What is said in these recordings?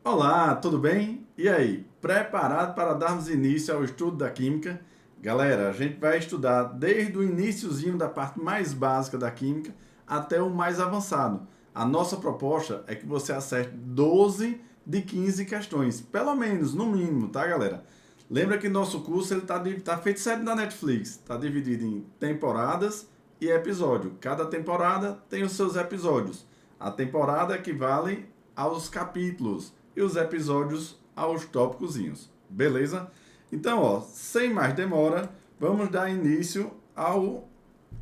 Olá, tudo bem? E aí, preparado para darmos início ao estudo da química? Galera, a gente vai estudar desde o iniciozinho da parte mais básica da química até o mais avançado. A nossa proposta é que você acerte 12 de 15 questões, pelo menos, no mínimo, tá, galera? Lembra que nosso curso ele tá feito série da Netflix, está dividido em temporadas e episódio. Cada temporada tem os seus episódios. A temporada equivale aos capítulos e os episódios aos tópicozinhos. Beleza? Então, ó, sem mais demora, vamos dar início ao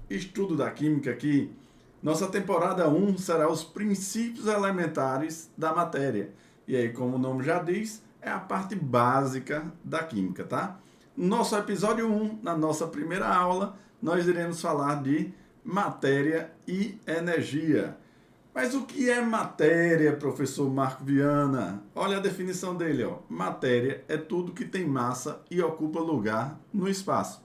estudo da química aqui. Nossa temporada 1 será os princípios elementares da matéria. E aí, como o nome já diz, é a parte básica da química, tá? No nosso episódio 1, na nossa primeira aula, nós iremos falar de matéria e energia. Mas o que é matéria, professor Marco Viana? Olha a definição dele, ó. Matéria é tudo que tem massa e ocupa lugar no espaço.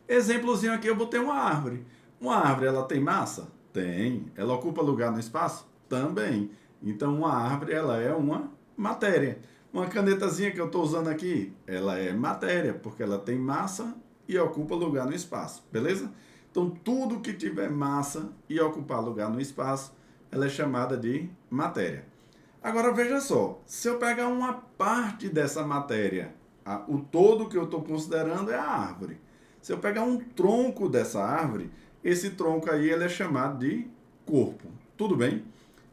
Exemplozinho aqui, eu botei uma árvore. Uma árvore, ela tem massa? Tem. Ela ocupa lugar no espaço? Também. Então, uma árvore, ela é uma matéria. Uma canetazinha que eu estou usando aqui, ela é matéria, porque ela tem massa e ocupa lugar no espaço. Beleza? Então, tudo que tiver massa e ocupar lugar no espaço, ela é chamada de matéria. Agora veja só, se eu pegar uma parte dessa matéria, o todo que eu estou considerando é a árvore. Se eu pegar um tronco dessa árvore, esse tronco aí ele é chamado de corpo. Tudo bem?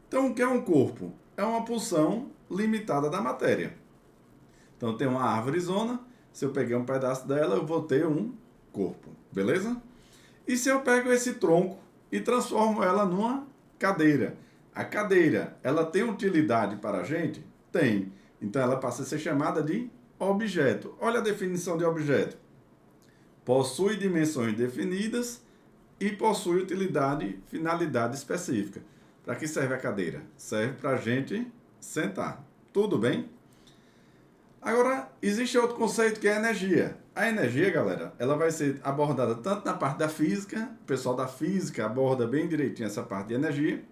Então o que é um corpo? É uma porção limitada da matéria. Então tem uma árvorezona, se eu pegar um pedaço dela, eu vou ter um corpo. Beleza? E se eu pego esse tronco e transformo ela numa cadeira. A cadeira, ela tem utilidade para a gente? Tem. Então ela passa a ser chamada de objeto. Olha a definição de objeto. Possui dimensões definidas e possui utilidade, finalidade específica. Para que serve a cadeira? Serve para a gente sentar. Tudo bem? Agora, existe outro conceito que é a energia. A energia, galera, ela vai ser abordada tanto na parte da física, o pessoal da física aborda bem direitinho essa parte de energia,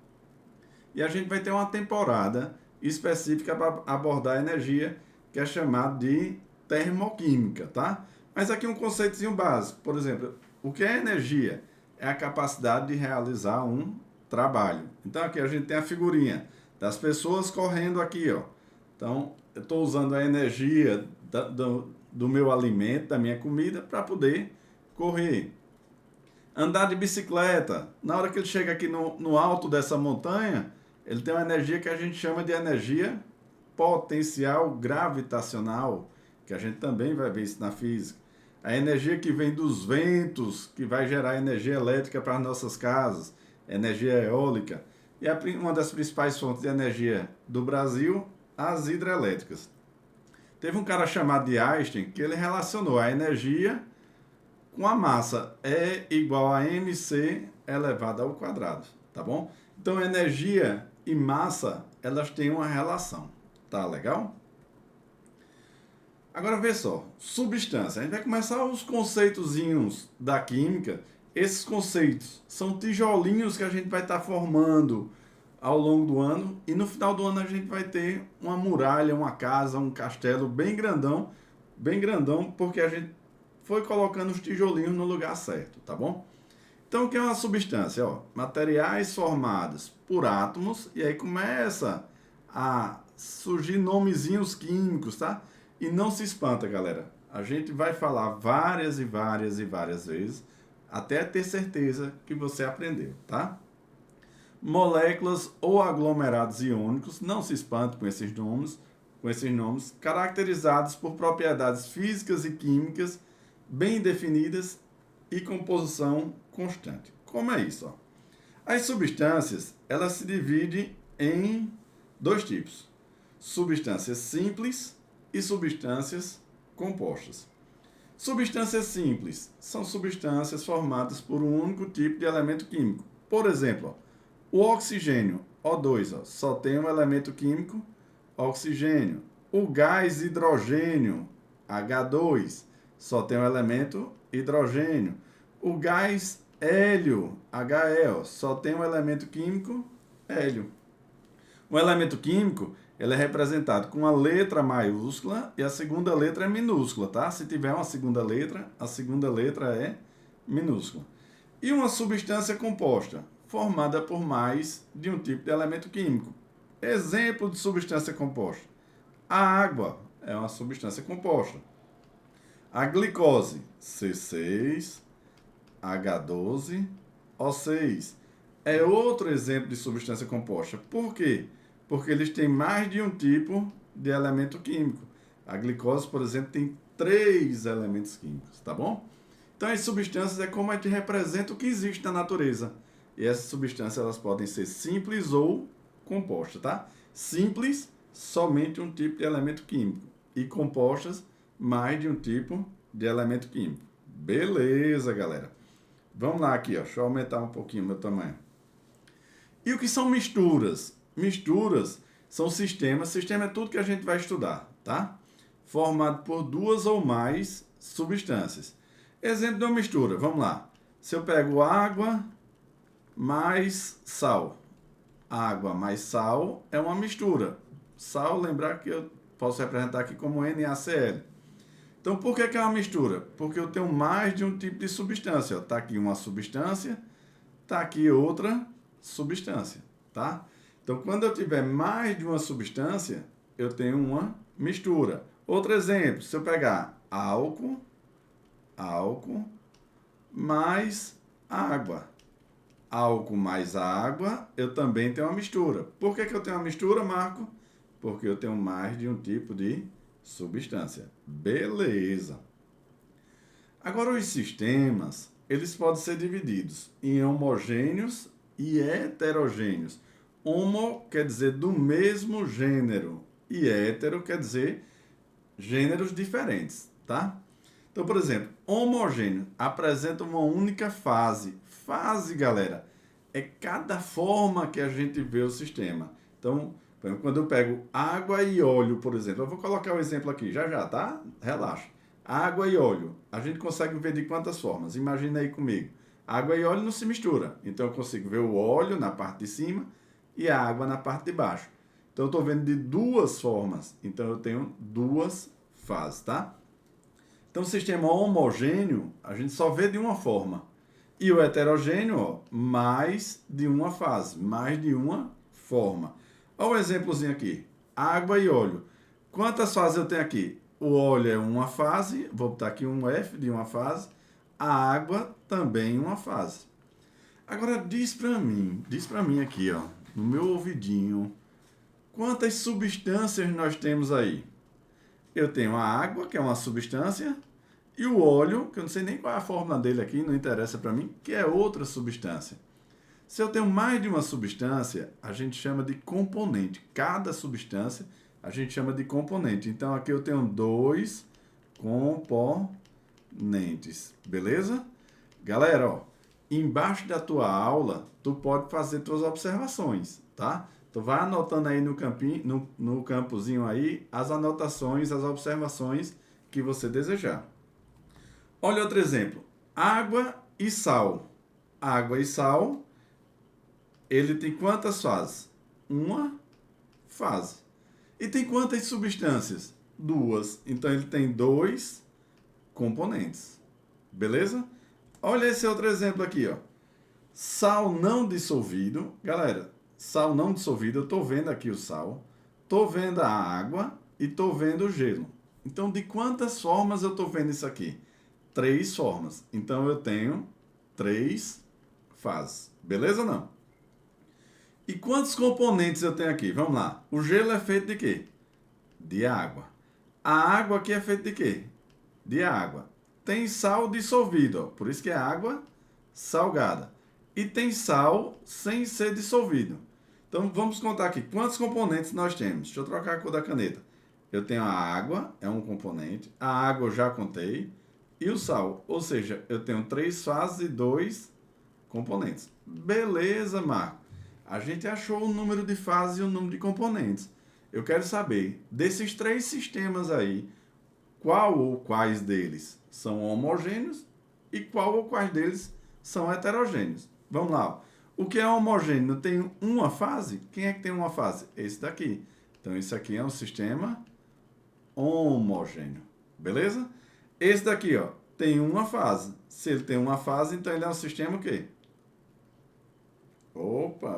e a gente vai ter uma temporada específica para abordar a energia, que é chamada de termoquímica, tá? Mas aqui um conceitozinho básico, por exemplo, o que é energia? É a capacidade de realizar um trabalho. Então aqui a gente tem a figurinha das pessoas correndo aqui, ó. Então, eu estou usando a energia do meu alimento, da minha comida, para poder correr. Andar de bicicleta. Na hora que ele chega aqui no alto dessa montanha, ele tem uma energia que a gente chama de energia potencial gravitacional, que a gente também vai ver isso na física. A energia que vem dos ventos, que vai gerar energia elétrica para as nossas casas, energia eólica. E uma das principais fontes de energia do Brasil, as hidrelétricas. Teve um cara chamado de Einstein que ele relacionou a energia com a massa E igual a mc elevado ao quadrado, tá bom? Então energia e massa, elas têm uma relação, tá legal? Agora vê só, substância. A gente vai começar os conceitozinhos da química. Esses conceitos são tijolinhos que a gente vai estar formando ao longo do ano, e no final do ano a gente vai ter uma muralha, uma casa, um castelo bem grandão, porque a gente foi colocando os tijolinhos no lugar certo, tá bom? Então o que é uma substância? Ó, materiais formados por átomos, e aí começa a surgir nomezinhos químicos, tá? E não se espanta, galera. A gente vai falar várias e várias e várias vezes, até ter certeza que você aprendeu, tá? Moléculas ou aglomerados iônicos, não se espante com esses nomes, caracterizados por propriedades físicas e químicas bem definidas e composição constante. Como é isso? Ó? As substâncias, elas se dividem em dois tipos: substâncias simples e substâncias compostas. Substâncias simples são substâncias formadas por um único tipo de elemento químico. Por exemplo, ó, o oxigênio, O2, ó, só tem um elemento químico, oxigênio. O gás hidrogênio, H2, só tem um elemento hidrogênio. O gás hélio, HE, ó, só tem um elemento químico, hélio. Um elemento químico, ele é representado com a letra maiúscula e a segunda letra é minúscula, tá? Se tiver uma segunda letra, a segunda letra é minúscula. E uma substância composta, formada por mais de um tipo de elemento químico. Exemplo de substância composta. A água é uma substância composta. A glicose, C6, H12, O6. É outro exemplo de substância composta. Por quê? Porque eles têm mais de um tipo de elemento químico. A glicose, por exemplo, tem 3 elementos químicos, tá bom? Então, as substâncias é como a gente representa o que existe na natureza. E essas substâncias elas podem ser simples ou compostas, tá? Simples, somente um tipo de elemento químico. E compostas, mais de um tipo de elemento químico. Beleza, galera. Vamos lá aqui, ó. Deixa eu aumentar um pouquinho o meu tamanho. E o que são misturas? Misturas são sistemas. Sistema é tudo que a gente vai estudar, tá? Formado por 2 ou mais substâncias. Exemplo de uma mistura, vamos lá. Se eu pego água mais sal. Água mais sal é uma mistura. Sal, lembrar que eu posso representar aqui como NaCl. Então, por que é uma mistura? Porque eu tenho mais de um tipo de substância. Está aqui uma substância, está aqui outra substância, tá? Então, quando eu tiver mais de uma substância, eu tenho uma mistura. Outro exemplo, se eu pegar álcool mais água. Álcool mais água, eu também tenho uma mistura. Por que eu tenho uma mistura, Marco? Porque eu tenho mais de um tipo de substância. Beleza. Agora, os sistemas, eles podem ser divididos em homogêneos e heterogêneos. Homo quer dizer do mesmo gênero e hétero quer dizer gêneros diferentes, tá? Então, por exemplo, homogêneo apresenta uma única fase. Fase, galera, é cada forma que a gente vê o sistema. Então, por exemplo, quando eu pego água e óleo, por exemplo, eu vou colocar o exemplo aqui, já, tá? Relaxa. Água e óleo, a gente consegue ver de quantas formas? Imagina aí comigo. Água e óleo não se mistura, então eu consigo ver o óleo na parte de cima e a água na parte de baixo. Então, eu estou vendo de 2 formas, então eu tenho 2 fases, tá? Então, o sistema homogêneo, a gente só vê de uma forma. E o heterogêneo, ó, mais de uma fase, mais de uma forma. Olha um exemplozinho aqui. Água e óleo. Quantas fases eu tenho aqui? O óleo é uma fase, vou botar aqui um F de uma fase. A água também uma fase. Agora, diz para mim aqui, ó, no meu ouvidinho, quantas substâncias nós temos aí? Eu tenho a água, que é uma substância, e o óleo, que eu não sei nem qual é a fórmula dele aqui, não interessa para mim, que é outra substância. Se eu tenho mais de uma substância, a gente chama de componente. Cada substância a gente chama de componente. Então aqui eu tenho 2 componentes, beleza? Galera, ó, embaixo da tua aula, tu pode fazer tuas observações, tá? Tu vai anotando aí no campinho, no campozinho aí, as anotações, as observações que você desejar. Olha outro exemplo. Água e sal. Água e sal, ele tem quantas fases? Uma fase. E tem quantas substâncias? 2. Então, ele tem 2 componentes. Beleza? Olha esse outro exemplo aqui, ó. Sal não dissolvido. Galera, sal não dissolvido, eu estou vendo aqui o sal, estou vendo a água e estou vendo o gelo. Então, de quantas formas eu estou vendo isso aqui? 3 formas. Então, eu tenho 3 fases. Beleza ou não? E quantos componentes eu tenho aqui? Vamos lá. O gelo é feito de quê? De água. A água aqui é feita de quê? De água. Tem sal dissolvido, ó, por isso que é água salgada. E tem sal sem ser dissolvido. Então, vamos contar aqui. Quantos componentes nós temos? Deixa eu trocar a cor da caneta. Eu tenho a água, é um componente. A água eu já contei. E o sal. Ou seja, eu tenho 3 fases e 2 componentes. Beleza, Marco. A gente achou o número de fases e o número de componentes. Eu quero saber, desses 3 sistemas aí, qual ou quais deles são homogêneos e qual ou quais deles são heterogêneos. Vamos lá. O que é homogêneo? Tem uma fase? Quem é que tem uma fase? Esse daqui. Então, isso aqui é um sistema homogêneo. Beleza? Esse daqui, ó, tem uma fase. Se ele tem uma fase, então ele é um sistema o quê? Opa.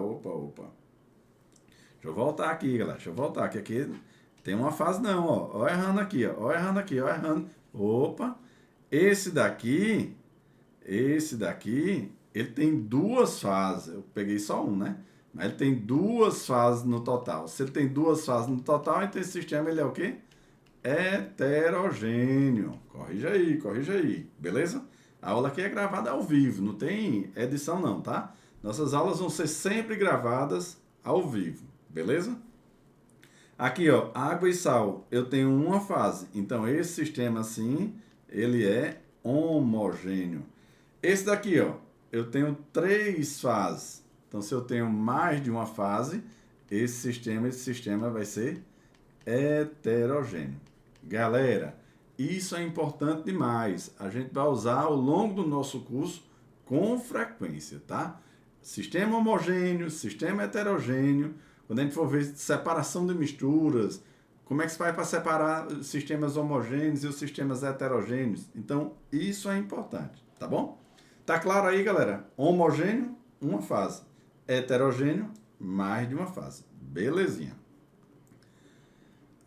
Deixa eu voltar aqui, galera. Deixa eu voltar, que aqui tem uma fase não, ó. Ó errando aqui, ó. Ó errando aqui, ó errando. Opa. Esse daqui, ele tem duas fases. Eu peguei só um, né? Mas ele tem duas fases no total. Se ele tem duas fases no total, então esse sistema ele é o quê? Heterogêneo. Corrija aí. Beleza? A aula aqui é gravada ao vivo, não tem edição não, tá? Nossas aulas vão ser sempre gravadas ao vivo. Beleza? Aqui, ó, água e sal. Eu tenho uma fase. Então, esse sistema, assim, ele é homogêneo. Esse daqui, ó, eu tenho três fases. Então, se eu tenho mais de uma fase, esse sistema vai ser heterogêneo. Galera, isso é importante demais. A gente vai usar ao longo do nosso curso com frequência, tá? Sistema homogêneo, sistema heterogêneo. Quando a gente for ver separação de misturas, como é que se faz para separar os sistemas homogêneos e os sistemas heterogêneos? Então, isso é importante, tá bom? Tá claro aí, galera? Homogêneo, uma fase. Heterogêneo, mais de uma fase. Belezinha.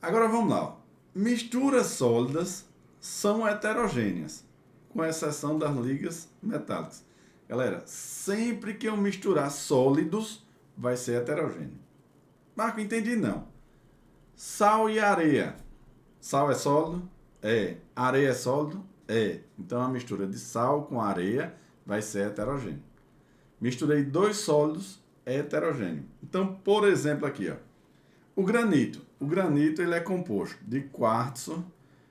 Agora vamos lá. Ó. Misturas sólidas são heterogêneas, com exceção das ligas metálicas. Galera, sempre que eu misturar sólidos, vai ser heterogêneo. Marco, entendi não. Sal e areia. Sal é sólido? É. Areia é sólido? É. Então a mistura de sal com areia vai ser heterogêneo. Misturei dois sólidos, é heterogêneo. Então, por exemplo, aqui, ó. O granito. O granito ele é composto de quartzo,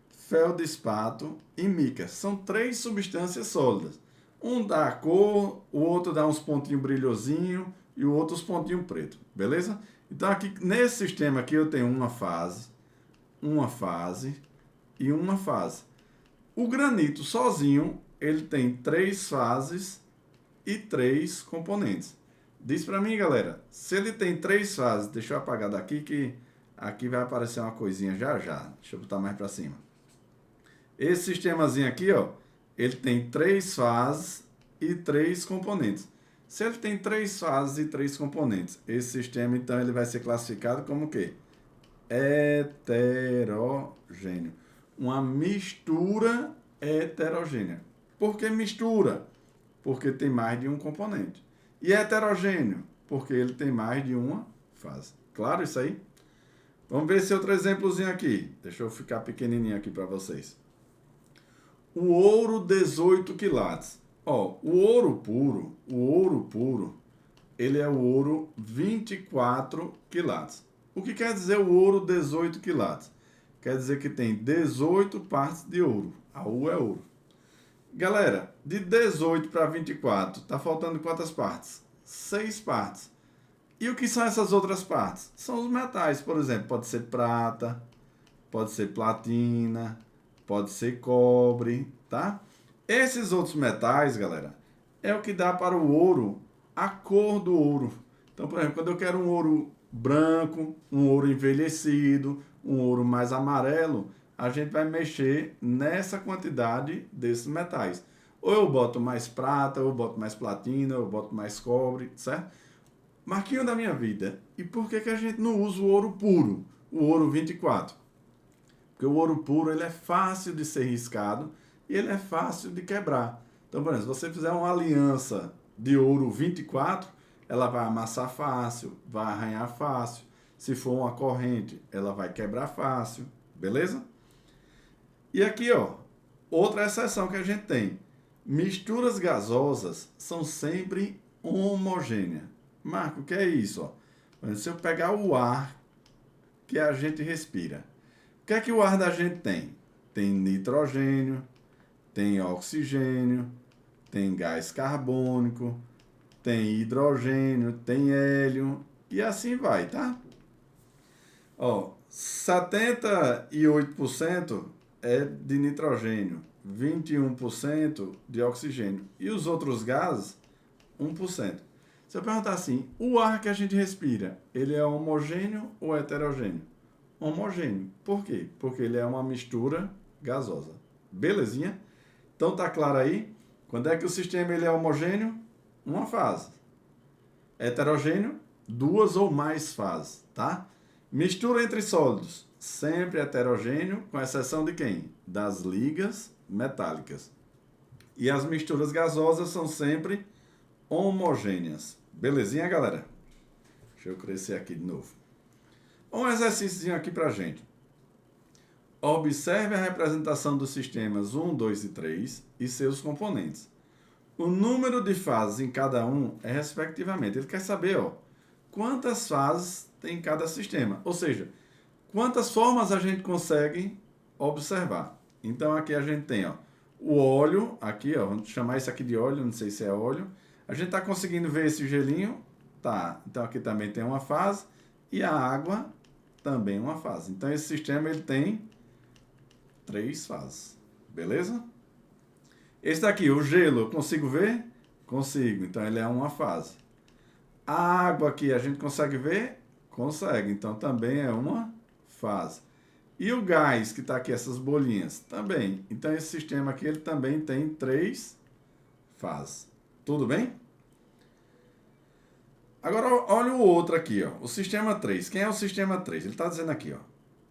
feldespato e mica. São três substâncias sólidas. Um dá a cor, o outro dá uns pontinhos brilhosinhos e o outro os pontinhos pretos. Beleza? Então, aqui nesse sistema aqui eu tenho uma fase e uma fase. O granito sozinho, ele tem três fases e três componentes. Diz para mim, galera, se ele tem três fases, deixa eu apagar daqui que aqui vai aparecer uma coisinha já. Deixa eu botar mais para cima. Esse sistemazinho aqui, ó, ele tem três fases e três componentes. Se ele tem três fases e três componentes, esse sistema, então, ele vai ser classificado como o quê? Heterogêneo. Uma mistura heterogênea. Por que mistura? Porque tem mais de um componente. E heterogêneo? Porque ele tem mais de uma fase. Claro isso aí? Vamos ver esse outro exemplozinho aqui. Deixa eu ficar pequenininho aqui para vocês. O ouro 18 quilates. Ó, o ouro puro, ele é o ouro 24 quilates. O que quer dizer o ouro 18 quilates? Quer dizer que tem 18 partes de ouro. A U é ouro. Galera, de 18 para 24, tá faltando quantas partes? 6 partes. E o que são essas outras partes? São os metais, por exemplo, pode ser prata, pode ser platina, pode ser cobre, tá? Esses outros metais, galera, é o que dá para o ouro a cor do ouro. Então, por exemplo, quando eu quero um ouro branco, um ouro envelhecido, um ouro mais amarelo, a gente vai mexer nessa quantidade desses metais. Ou eu boto mais prata, ou eu boto mais platina, ou eu boto mais cobre, certo? Marquinho da minha vida, e por que a gente não usa o ouro puro, o ouro 24? Porque o ouro puro ele é fácil de ser riscado e ele é fácil de quebrar. Então, por exemplo, se você fizer uma aliança de ouro 24, ela vai amassar fácil, vai arranhar fácil. Se for uma corrente, ela vai quebrar fácil, beleza? E aqui, ó, outra exceção que a gente tem. Misturas gasosas são sempre homogêneas. Marco, o que é isso? Ó? Se eu pegar o ar que a gente respira, o que é que o ar da gente tem? Tem nitrogênio, tem oxigênio, tem gás carbônico, tem hidrogênio, tem hélio e assim vai, tá? Ó, 78% é de nitrogênio, 21% de oxigênio e os outros gases, 1%. Se eu perguntar assim, o ar que a gente respira, ele é homogêneo ou heterogêneo? Homogêneo. Por quê? Porque ele é uma mistura gasosa. Belezinha? Então tá claro aí? Quando é que o sistema ele é homogêneo? Uma fase. Heterogêneo? Duas ou mais fases, tá? Mistura entre sólidos, sempre heterogêneo, com exceção de quem? Das ligas metálicas. E as misturas gasosas são sempre homogêneas. Belezinha, galera? Deixa eu crescer aqui de novo. Um exercício aqui pra gente. Observe a representação dos sistemas 1, 2 e 3 e seus componentes. O número de fases em cada um é respectivamente. Ele quer saber, ó, quantas fases tem cada sistema. Ou seja, quantas formas a gente consegue observar. Então aqui a gente tem, ó, o óleo, aqui, ó, vamos chamar isso aqui de óleo, não sei se é óleo. A gente está conseguindo ver esse gelinho? Tá. Então aqui também tem uma fase e a água também uma fase. Então esse sistema ele tem 3 fases. Beleza? Esse daqui, o gelo, eu consigo ver? Consigo. Então ele é uma fase. A água aqui a gente consegue ver? Consegue. Então também é uma fase. E o gás que está aqui, essas bolinhas, também. Então esse sistema aqui ele também tem 3 fases. Tudo bem? Agora olha o outro aqui, ó. O sistema 3. Quem é o sistema 3? Ele está dizendo aqui, ó.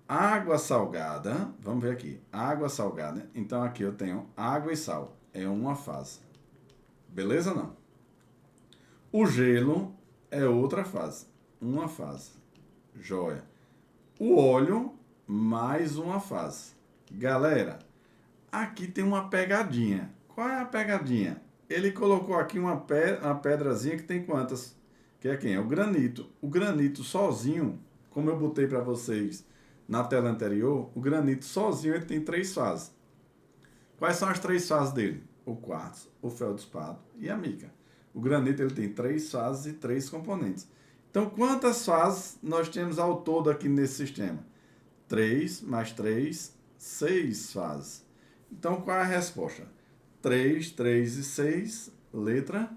Água salgada. Vamos ver aqui. Água salgada. Então aqui eu tenho água e sal. É uma fase. Beleza ou não? O gelo é outra fase. Uma fase. Joia. O óleo, mais uma fase. Galera, aqui tem uma pegadinha. Qual é a pegadinha? Ele colocou aqui uma pedrazinha que tem quantas? Que é quem? É o granito. O granito sozinho, como eu botei para vocês na tela anterior, o granito sozinho ele tem 3 fases. Quais são as 3 fases dele? O quartzo, o feldespato e a mica. O granito ele tem 3 fases e 3 componentes. Então, quantas fases nós temos ao todo aqui nesse sistema? 3 mais 3, 6 fases. Então, qual é a resposta? 3, 3 e 6, letra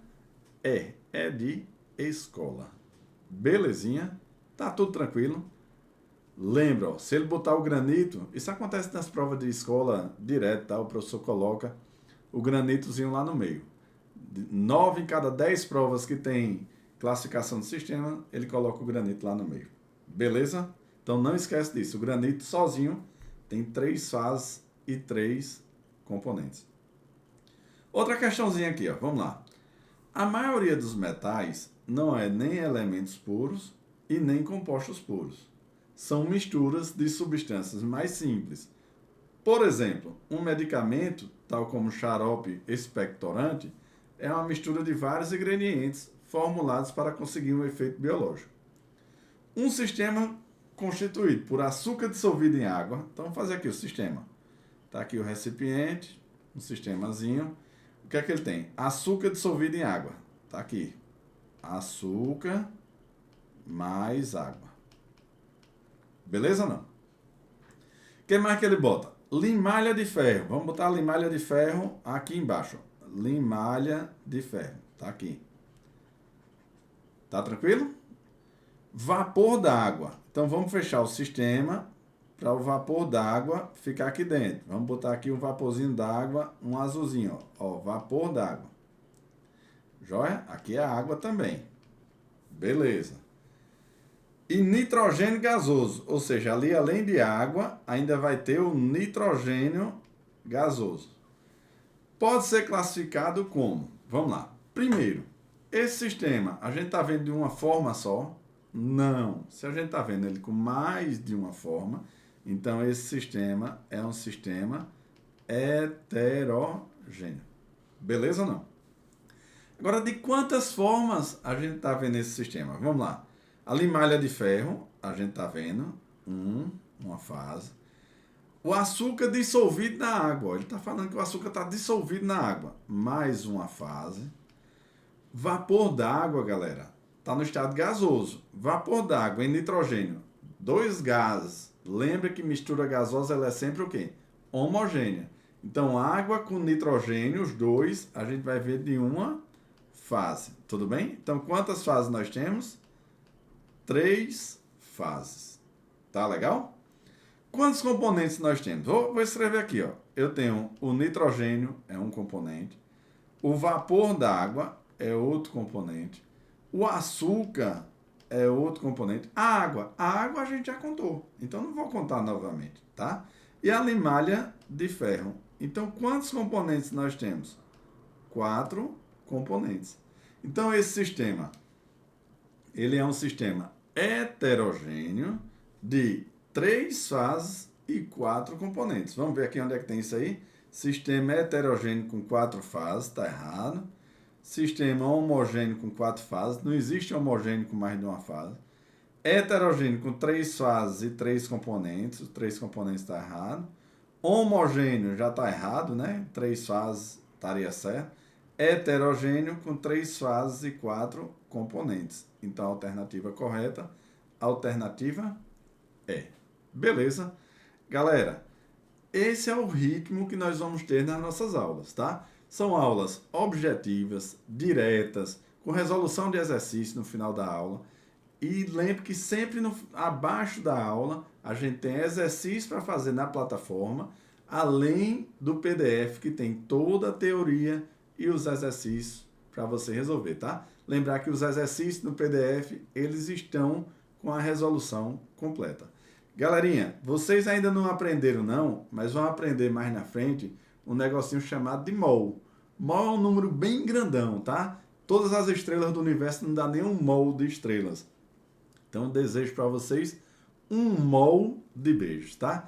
E. É de escola. Belezinha? Tá tudo tranquilo? Lembra, ó, se ele botar o granito, isso acontece nas provas de escola direto, tá? O professor coloca o granitozinho lá no meio. 9 em cada 10 provas que tem classificação do sistema, ele coloca o granito lá no meio. Beleza? Então não esquece disso. O granito sozinho tem 3 fases e 3 componentes. Outra questãozinha aqui, ó. Vamos lá. A maioria dos metais não é nem elementos puros e nem compostos puros. São misturas de substâncias mais simples. Por exemplo, um medicamento, tal como xarope expectorante, é uma mistura de vários ingredientes formulados para conseguir um efeito biológico. Um sistema constituído por açúcar dissolvido em água. Então, vamos fazer aqui o sistema. Está aqui o recipiente, um sistemazinho. O que é que ele tem? Açúcar dissolvido em água. Está aqui. Açúcar mais água. Beleza ou não? O que mais que ele bota? Limalha de ferro. Vamos botar a limalha de ferro aqui embaixo. Limalha de ferro. Tá aqui. Tá tranquilo? Vapor d'água. Então vamos fechar o sistema para o vapor d'água ficar aqui dentro. Vamos botar aqui um vaporzinho d'água, um azulzinho, ó, vapor d'água. Joia? Aqui é a água também. Beleza. E nitrogênio gasoso, ou seja, ali além de água, ainda vai ter o nitrogênio gasoso. Pode ser classificado como? Vamos lá. Primeiro, esse sistema, a gente está vendo de uma forma só? Não. Se a gente está vendo ele com mais de uma forma, então esse sistema é um sistema heterogêneo. Beleza ou não? Agora, de quantas formas a gente está vendo esse sistema? Vamos lá. A limalha de ferro, a gente está vendo, uma fase. O açúcar dissolvido na água, ele está falando que o açúcar está dissolvido na água, mais uma fase. Vapor d'água, galera, está no estado gasoso. Vapor d'água em nitrogênio, 2 gases. Lembra que mistura gasosa ela é sempre o quê? Homogênea. Então, água com nitrogênio, os dois, a gente vai ver de uma fase. Tudo bem? Então, quantas fases nós temos? 3 fases. Tá legal? Quantos componentes nós temos? Vou escrever aqui, ó. Eu tenho o nitrogênio, é um componente. O vapor d'água é outro componente. O açúcar é outro componente. A água a gente já contou. Então, não vou contar novamente, tá? E a limalha de ferro. Então, quantos componentes nós temos? 4 componentes. Então, esse sistema, ele é um sistema heterogêneo de 3 fases e 4 componentes. Vamos ver aqui onde é que tem isso aí. Sistema heterogêneo com 4 fases, está errado. Sistema homogêneo com 4 fases, não existe homogêneo com mais de uma fase. Heterogêneo com 3 fases e 3 componentes, os 3 componentes está errado. Homogêneo já está errado, né? 3 fases estaria certo. Heterogêneo com 3 fases e 4 componentes. Então, a alternativa correta, alternativa é. Beleza? Galera, esse é o ritmo que nós vamos ter nas nossas aulas, tá? São aulas objetivas, diretas, com resolução de exercício no final da aula. E lembre que sempre abaixo da aula a gente tem exercício para fazer na plataforma, além do PDF que tem toda a teoria e os exercícios para você resolver, tá? Lembrar que os exercícios no PDF, eles estão com a resolução completa. Galerinha, vocês ainda não aprenderam não, mas vão aprender mais na frente um negocinho chamado de mol. Mol é um número bem grandão, tá? Todas as estrelas do universo não dá nem um mol de estrelas. Então, desejo para vocês um mol de beijos, tá?